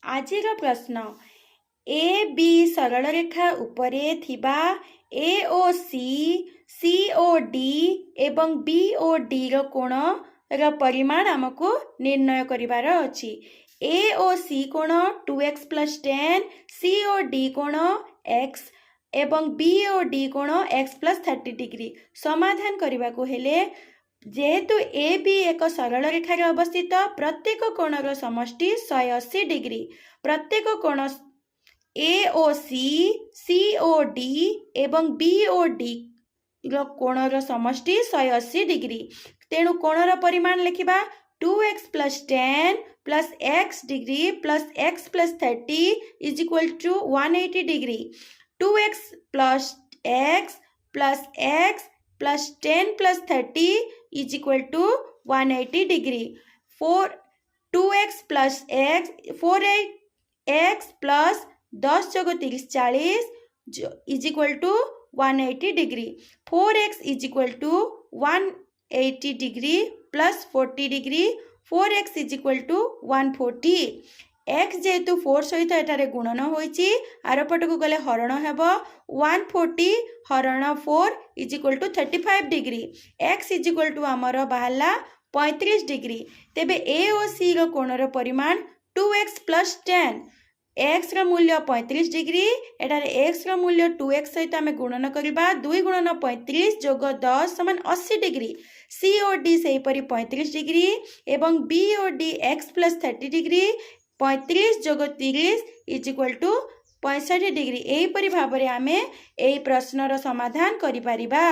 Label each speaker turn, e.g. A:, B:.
A: आजिर प्रश्न A B सरल रेखा उपरे थिबा ए ओ सी ओ डी एवं बी ओ डी रो कोण र परिमाण आमको निर्णय करिवार अछि। ए ओ सी कोण 2x + 10, सी ओ डी कोण x एवं बी ओ डी कोण x + 30 डिग्री। समाधान करने को हेले जेहेतु ए बी एक सरल रेखार अवस्थित प्रत्येक कोणर समष्टि 180 डिग्री। प्रत्येक कोण ए ओ सी ओ डी एवं बी ओ डी कोणर समष्टि 180 डिग्री। तेणु कोणर परिमाण लिखिबा 2x + 10 + x degree + x + 30 = 180 degree. 2x + x + x + 10 + 30 = 180 degree. 2x + x 4x + 10 + 30 40 = 180 degree. 4x = 180 degree + 40 degree. 4x = 140। x जेहेतु 4 सहित एटारे गुणन होइछि आरपट को गले हरण हेब 140 हरण 4 = 35 डिग्री। x = आमर बाहला 35 डिग्री। तेबे ए ओ सी रो कोणर परिमाण 2x + 10। x रो मूल्य 35 डिग्री। एटारे x रो मूल्य 2x सहित आमे गुणन करिबा 2 × 35 + 10 = 80 डिग्री। सी ओ डी सेही परि 35 डिग्री एवं B O D x + 30 degree. 35 + 30 = 65 degree. एही परि भाबरे आमे एही प्रश्नर समाधान करि परिबा।